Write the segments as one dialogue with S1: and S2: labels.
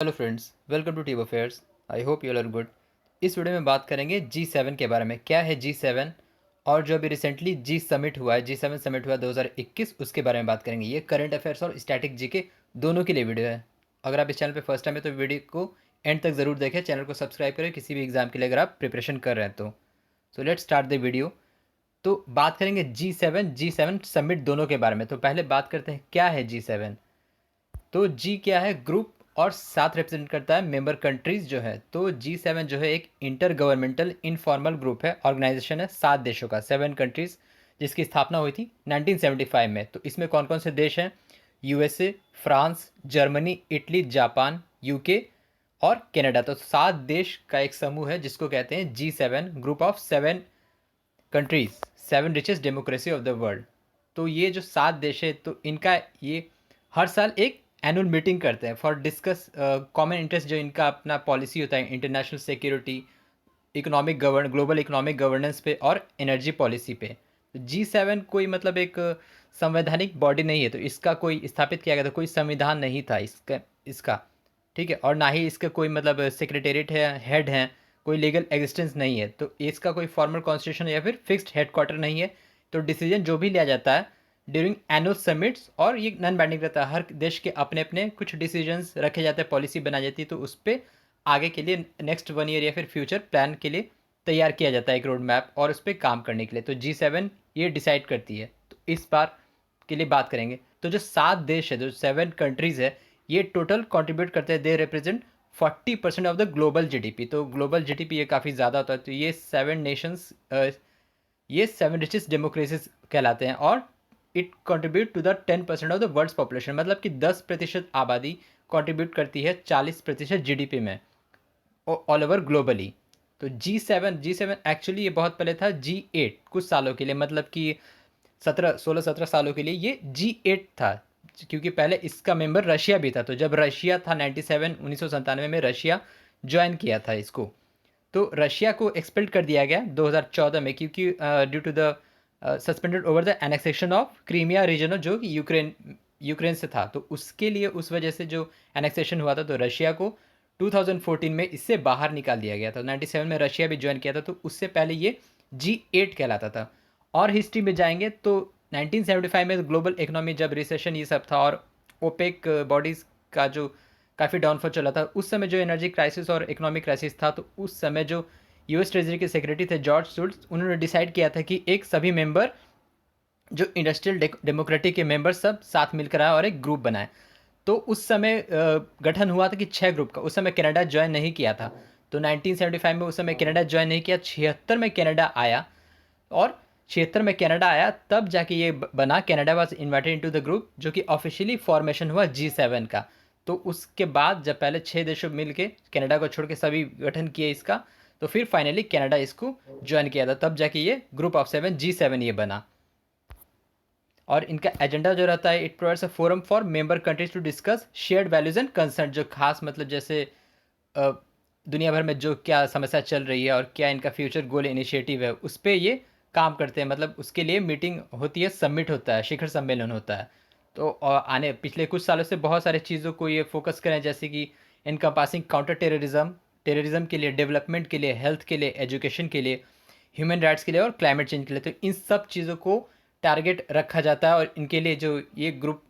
S1: Hello friends, welcome to TV affairs. I hope you are good. इस video में बात करेंगे G7 के बारे में। क्या है G7 और जो अभी रिसेंटली G7 समिट हुआ 2021, उसके बारे में बात करेंगे। ये करंट अफेयर्स और स्टैटिक जी के दोनों के लिए वीडियो है। अगर आप इस चैनल पे फर्स्ट टाइम है तो वीडियो को एंड तक ज़रूर देखें, चैनल को सब्सक्राइब करें किसी भी एग्जाम के लिए अगर आप प्रिपरेशन कर रहे हैं तो। So let's start the video. तो बात करेंगे G7 समिट दोनों के बारे में। तो पहले बात करते हैं क्या है G7। तो जी क्या है, ग्रुप, और साथ रिप्रेजेंट करता है मेंबर कंट्रीज जो है। तो G7 जो है एक इंटर गवर्नमेंटल इनफॉर्मल ग्रुप है, ऑर्गेनाइजेशन है 7 देशों का, 7 कंट्रीज, जिसकी स्थापना हुई थी 1975 में। तो इसमें कौन कौन से देश हैं? USA, France, Germany, Italy, Japan, UK और कनाडा। तो 7 देश का एक समूह है जिसको कहते हैं G7, group of 7 countries, 7 richest democracy of the world. तो ये जो 7 देश है, तो इनका ये हर साल एक एनुअल मीटिंग करते हैं फॉर डिस्कस कॉमन इंटरेस्ट, जो इनका अपना पॉलिसी होता है international security, global economic governance पे और एनर्जी पॉलिसी पे। तो G7 कोई मतलब एक संवैधानिक बॉडी नहीं है, तो इसका कोई स्थापित किया गया था, कोई संविधान नहीं था इसका, ठीक है। और ना ही इसका कोई मतलब सेक्रेटेरिएट है, हेड है, कोई लीगल एग्जिस्टेंस नहीं है। तो इसका कोई फॉर्मल कॉन्स्टिट्यूशन या फिर फिक्स्ड हेडक्वार्टर नहीं है। तो डिसीजन जो भी लिया जाता है ड्यूरिंग एनुअल समिट्स, और ये नॉन बाइंडिंग रहता है, हर देश के अपने अपने कुछ डिसीजंस रखे जाते हैं, पॉलिसी बनाई जाती है, तो उस पर आगे के लिए नेक्स्ट 1 ईयर या फिर फ्यूचर प्लान के लिए तैयार किया जाता है एक रोड मैप, और उस पर काम करने के लिए। तो G7 ये डिसाइड करती है। तो इस बार के लिए बात करेंगे। तो जो 7 देश है, जो 7 कंट्रीज़ है, ये टोटल कंट्रीब्यूट करते हैं, they represent 40% of the global GDP. तो ग्लोबल जीडीपी ये काफ़ी ज़्यादा होता है। तो ये 7 नेशंस, ये 7 रिचेस्ट डेमोक्रेसीज कहलाते हैं, और it contribute to the 10% of the world's population, मतलब कि 10% आबादी कंट्रीब्यूट करती है 40% जीडीपी में ऑल ओवर ग्लोबली। तो जी सेवन एक्चुअली ये बहुत पहले था G8 कुछ सालों के लिए, मतलब कि 17 के लिए ये G8 था, क्योंकि पहले इसका मेंबर रशिया भी था। तो जब रशिया था 1997 में रशिया ज्वाइन किया था इसको। तो रशिया को एक्सपेल कर दिया गया 2014 में, क्योंकि due to the suspended over the annexation of Crimea region, जो कि यूक्रेन से था। तो उसके लिए, उस वजह से जो एनेक्सेशन हुआ था, तो रशिया को 2014 में इससे बाहर निकाल दिया गया था। 97 में रशिया भी ज्वाइन किया था, तो उससे पहले ये G8 कहलाता था। और हिस्ट्री में जाएंगे तो 1975 में ग्लोबल इकोनॉमी जब रिसेशन ये सब था, और ओपेक बॉडीज़ का जो काफ़ी डाउनफॉल चला था, उस समय जो एनर्जी क्राइसिस और इकोनॉमिक क्राइसिस था, तो उस समय जो यूएस ट्रेजरी के सेक्रेटरी थे जॉर्ज सुल्ट्स, उन्होंने डिसाइड किया था कि एक सभी मेंबर, जो इंडस्ट्रियल डेमोक्रेटिक के मेंबर सब साथ मिलकर आए और एक ग्रुप बनाए। तो उस समय गठन हुआ था कि 6 ग्रुप का। उस समय कनाडा ज्वाइन नहीं किया था। तो 1975 में उस समय कनाडा ज्वाइन नहीं किया, 76 में कनाडा आया, और 76 में कनाडा आया तब जाके ये बना, Canada was invited into the group, जो कि ऑफिशियली फॉर्मेशन हुआ G7 का। तो उसके बाद जब पहले 6 देशों मिल के कनाडा को छोड़ के सभी गठन किए इसका, तो फिर फाइनली कनाडा इसको ज्वाइन किया था, तब जाके ये ग्रुप ऑफ 7 G7 ये बना। और इनका एजेंडा जो रहता है, it provides a forum for member countries to discuss shared values and concern, जो खास मतलब जैसे अ, दुनिया भर में जो क्या समस्या चल रही है और क्या इनका फ्यूचर गोल इनिशिएटिव है, उस पर ये काम करते हैं। मतलब उसके लिए मीटिंग होती है, समिट होता है, शिखर सम्मेलन होता है। तो आने पिछले कुछ सालों से बहुत सारी चीज़ों को ये फोकस करें, जैसे कि इनकम्पासिंग काउंटर टेररिज्म, टेररिज्म के लिए, डेवलपमेंट के लिए, हेल्थ के लिए, एजुकेशन के लिए, ह्यूमन राइट्स के लिए और क्लाइमेट चेंज के लिए। तो इन सब चीज़ों को टारगेट रखा जाता है, और इनके लिए जो ये ग्रुप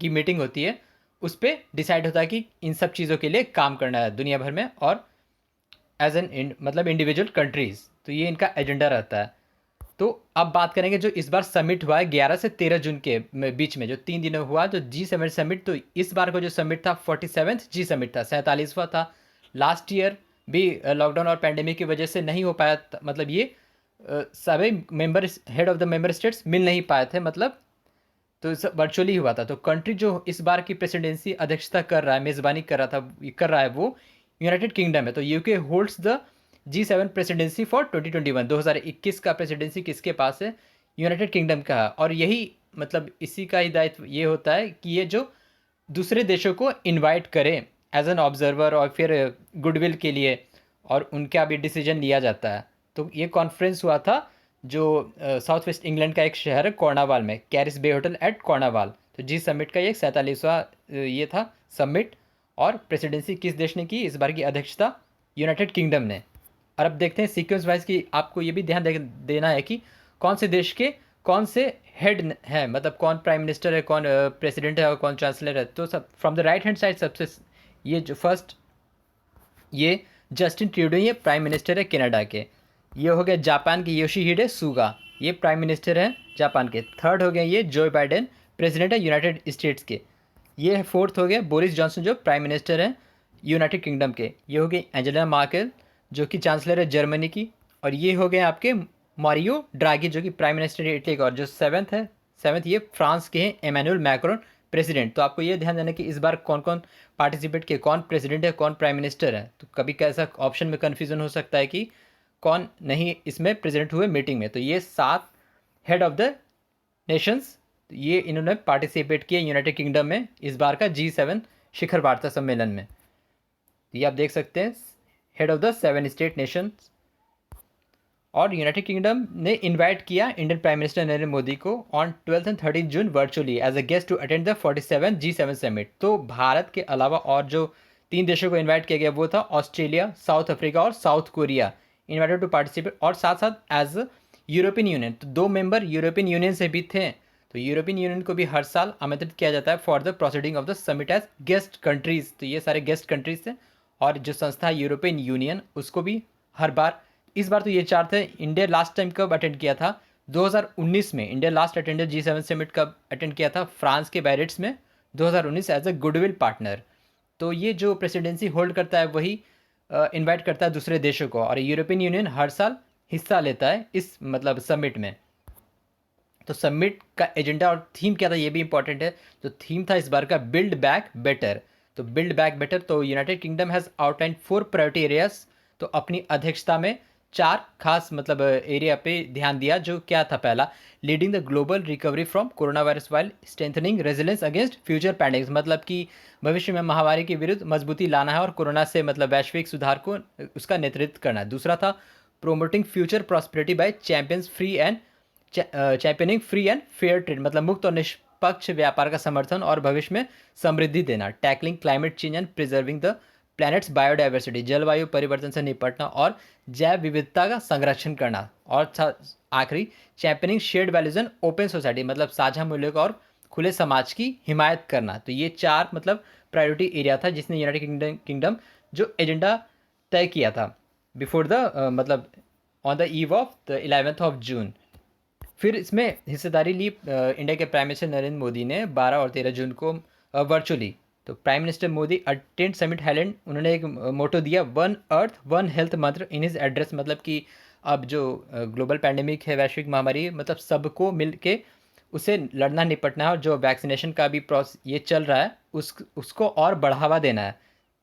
S1: की मीटिंग होती है, उस पर डिसाइड होता है कि इन सब चीज़ों के लिए काम करना है दुनिया भर में, और एज एन मतलब इंडिविजुअल कंट्रीज़। तो ये इनका एजेंडा रहता है। तो अब बात करेंगे जो इस बार समिट हुआ है 11 से 13 जून के बीच में, जो 3 दिनों हुआ, जो G7 समिट। तो इस बार को जो समिट था 47th जी समिट था, 47वां था। लास्ट ईयर भी लॉकडाउन और पैंडेमिक की वजह से नहीं हो पाया मतलब ये सभी member head of the member states मिल नहीं पाए थे, मतलब तो वर्चुअली हुआ था। तो कंट्री जो इस बार की प्रेसिडेंसी अध्यक्षता कर रहा है, मेज़बानी कर रहा है, वो यूनाइटेड किंगडम है। तो UK holds the G7 presidency for 2021। 2021 का प्रेसिडेंसी किसके पास है? यूनाइटेड किंगडम का है। और यही मतलब इसी का ही दायित्व ये होता है कि ये जो दूसरे देशों को इनवाइट करें एज एन ऑब्जर्वर, और फिर गुडविल के लिए, और उनका भी डिसीजन लिया जाता है। तो ये कॉन्फ्रेंस हुआ था जो साउथ वेस्ट इंग्लैंड का एक शहर है कॉर्नावाल में, कैरिस बे होटल एट कॉर्नावाल। तो जी समिट का ये 47वां ये था समिट। और प्रेसिडेंसी किस देश ने की इस बार की अध्यक्षता? यूनाइटेड किंगडम ने। और अब देखते हैं सीक्वेंस वाइज कि आपको ये भी ध्यान देना है कि कौन से देश के कौन से हेड है, मतलब कौन प्राइम मिनिस्टर है, कौन प्रेसिडेंट है और कौन चांसलर है। तो सब from the right hand side सबसे ये जो फर्स्ट ये जस्टिन ट्रूडो, ये प्राइम मिनिस्टर है कनाडा के। ये हो गया जापान के योशिहिडे सुगा, ये प्राइम मिनिस्टर हैं जापान के। थर्ड हो गए ये जो बाइडेन, प्रेसिडेंट है यूनाइटेड स्टेट्स के। ये फोर्थ हो गया बोरिस जॉनसन जो प्राइम मिनिस्टर हैं यूनाइटेड किंगडम के। ये हो गई एंजेला मार्केल जो कि चांसलर है जर्मनी की। और ये हो गए आपके मारियो ड्रागी जो कि प्राइम मिनिस्टर है इटली का। और जो सेवन्थ ये फ्रांस के हैं एमेनुअल मैक्रोन, प्रेसिडेंट। तो आपको ये ध्यान देना कि इस बार कौन कौन पार्टिसिपेट किए, कौन प्रेसिडेंट है कौन प्राइम मिनिस्टर है। तो कभी कैसा ऑप्शन में कन्फ्यूजन हो सकता है कि कौन नहीं इसमें प्रेजेंट हुए मीटिंग में। तो ये 7 हेड ऑफ द नेशंस, ये इन्होंने पार्टिसिपेट किया यूनाइटेड किंगडम में इस बार का G7 शिखर वार्ता सम्मेलन में। ये आप देख सकते हैं head of the 7 state nations. और यूनाइटेड किंगडम ने इनवाइट किया Indian prime minister Narendra Modi को on 12 and 13 June virtually as a guest to attend the 47 G7 summit. तो भारत के अलावा और जो 3 देशों को इनवाइट किया गया वो था ऑस्ट्रेलिया, साउथ अफ्रीका और South Korea, invited to participate. और साथ साथ एज यूरोपियन यूनियन, तो 2 मेंबर यूरोपियन यूनियन से भी थे। तो यूरोपियन यूनियन को भी हर साल आमंत्रित किया जाता है for the proceeding of the summit as guest countries. तो ये सारे गेस्ट कंट्रीज थे। और जो संस्था है यूरोपियन यूनियन, उसको भी हर बार, इस बार तो ये 4 थे। इंडिया लास्ट टाइम कब अटेंड किया था? 2019 में India last attended G7 summit कब अटेंड किया था? फ्रांस के बैरिट्स में 2019 एज अ गुडविल पार्टनर। तो ये जो प्रेसिडेंसी होल्ड करता है वही इनवाइट करता है दूसरे देशों को। और यूरोपियन यूनियन हर साल हिस्सा लेता है इस मतलब समिट में। तो समिट का एजेंडा और थीम क्या था ये भी इंपॉर्टेंट है। जो थीम था इस बार का बिल्ड बैक बेटर। तो बिल्ड बैक बेटर, तो United kingdom has outline 4 priority areas. तो अपनी अध्यक्षता में 4 खास मतलब एरिया पे ध्यान दिया। जो क्या था? पहला, leading the global recovery from corona virus while strengthening resilience against future pandemics. मतलब कि भविष्य में महामारी के विरुद्ध मजबूती लाना है और कोरोना से मतलब वैश्विक सुधार को उसका नेतृत्व करना है। दूसरा था promoting future prosperity by championing free and fair trade, मतलब मुक्त और निष्पक्ष व्यापार का समर्थन और भविष्य में समृद्धि देना। Tackling climate change and preserving the planets biodiversity, जलवायु परिवर्तन से निपटना और जैव विविधता का संरक्षण करना। और आखिरी, championing shared values and open society, मतलब साझा मूल्यों का और खुले समाज की हिमायत करना। तो ये 4 मतलब प्रायोरिटी एरिया था जिसने यूनाइटेड किंगडम जो एजेंडा तय किया था बिफोर द मतलब on the eve of the 11th of June. फिर इसमें हिस्सेदारी ली इंडिया के प्राइम मिनिस्टर नरेंद्र मोदी ने 12 और 13 जून को वर्चुअली। तो prime minister Modi attend summit highland, उन्होंने एक मोटो दिया, वन अर्थ वन हेल्थ मंत्र इन हिज एड्रेस। मतलब कि अब जो ग्लोबल पैंडेमिक है, वैश्विक महामारी, मतलब सबको मिल के उसे लड़ना निपटना है। और जो वैक्सीनेशन का भी प्रोसेस ये चल रहा है उसको और बढ़ावा देना है।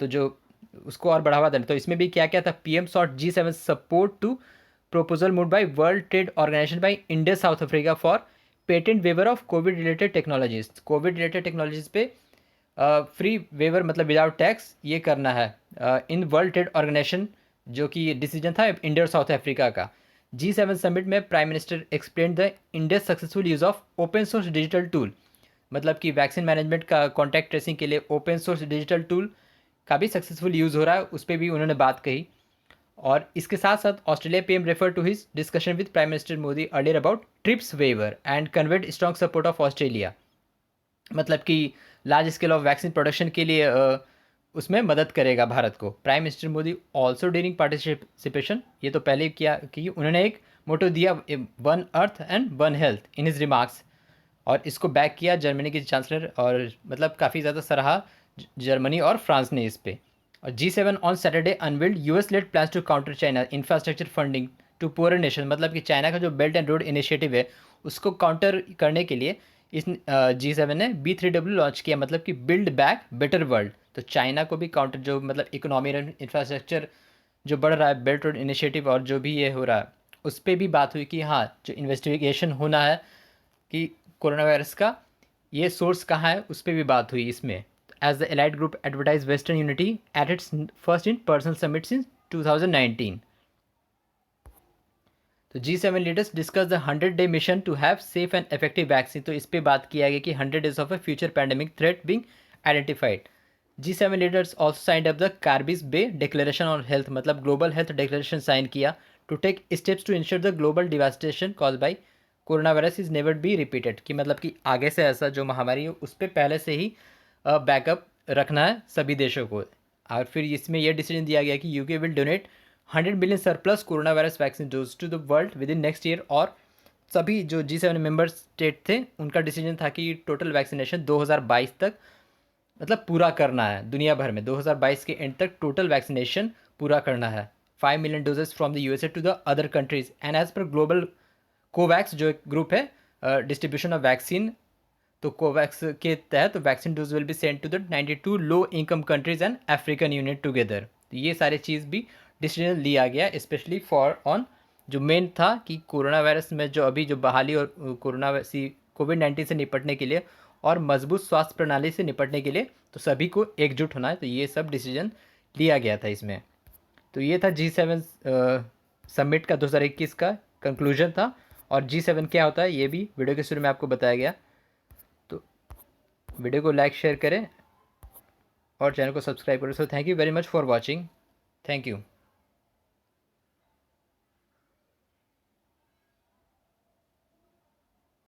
S1: तो जो उसको और बढ़ावा देना, तो इसमें भी क्या क्या था? PM sought G7 support to proposal moved by World Trade Organization by India South Africa for patent waiver of COVID related technologies। Covid related technologies पे फ्री वेवर मतलब विदाउट टैक्स ये करना है इन वर्ल्ड ट्रेड ऑर्गेनाइजेशन, जो कि decision था India और south Africa का। G7 समिट में prime minister explain the India successful use of open source digital tool, मतलब कि वैक्सीन मैनेजमेंट का कॉन्टैक्ट ट्रेसिंग के लिए ओपन सोर्स डिजिटल टूल का भी सक्सेसफुल यूज़ हो रहा है, उस पर भी उन्होंने बात कही। और इसके साथ साथ Australia PM refer to his discussion with prime minister Modi earlier about trips waiver and conveyed strong support of Australia, मतलब कि large scale of vaccine production के लिए उसमें मदद करेगा भारत को। Prime minister Modi also during participation, ये तो पहले किया कि उन्होंने एक मोटो दिया, one earth and one health in his remarks. और इसको बैक किया जर्मनी के चांसलर, और मतलब काफ़ी ज़्यादा सराहा जर्मनी और फ्रांस ने इस पे। और G7 on Saturday unveiled US led plans to counter China infrastructure funding to poor nation, मतलब कि चाइना का जो बेल्ट एंड रोड इनिशिएटिव है उसको काउंटर करने के लिए इस G7 ने B3W लॉन्च किया, मतलब कि बिल्ड बैक बेटर वर्ल्ड। तो चाइना को भी काउंटर, जो मतलब इकोनॉमी इंफ्रास्ट्रक्चर जो बढ़ रहा है, बेल्ट रोड इनिशिएटिव और जो भी ये हो रहा है, उस पर भी बात हुई कि हाँ जो इन्वेस्टिगेशन होना है कि कोरोना वायरस का ये सोर्स कहाँ है, उस पर भी बात हुई इसमें। As the allied group advertise western unity at its first in personal summit since 2019। तो G7 leaders discuss the 100-day mission to have safe and effective vaccine. तो इस पर बात किया गया कि 100 days of a future pandemic threat being identified. G7 leaders also signed up the Carbis Bay declaration on health, मतलब global health declaration sign किया to take steps to ensure the global devastation cause by corona virus is never be repeated, कि मतलब कि आगे से ऐसा जो महामारी है उस पर पहले से ही बैकअप रखना है सभी देशों को। और फिर इसमें यह डिसीजन दिया गया कि UK will donate 100 billion surplus corona virus vaccine dose to the world within next year. और सभी जो G7 मेंबर स्टेट थे उनका डिसीजन था कि टोटल वैक्सीनेशन 2022 तक मतलब पूरा करना है दुनिया भर में, 2022 के एंड तक टोटल वैक्सीनेशन पूरा करना है। 5 million doses from the USA to the other countries and as per global Covax जो एक ग्रुप है डिस्ट्रीब्यूशन ऑफ वैक्सीन, तो कोवैक्स के तहत vaccine dose will be send to the 92 low income countries and African Union together. तो ये सारे चीज़ भी डिसीजन लिया गया स्पेशली फॉर ऑन जो मेन था कि कोरोना वायरस में जो अभी जो बहाली और कोविड-19 से निपटने के लिए और मजबूत स्वास्थ्य प्रणाली से निपटने के लिए तो सभी को एकजुट होना है। तो ये सब डिसीजन लिया गया था इसमें। तो ये था G7 समिट का 2021 का कंक्लूजन था। और G7 क्या होता है ये भी वीडियो के शुरू में आपको बताया गया। तो वीडियो को लाइक शेयर करें और चैनल को सब्सक्राइब करें। So thank you very much for watching. Thank you.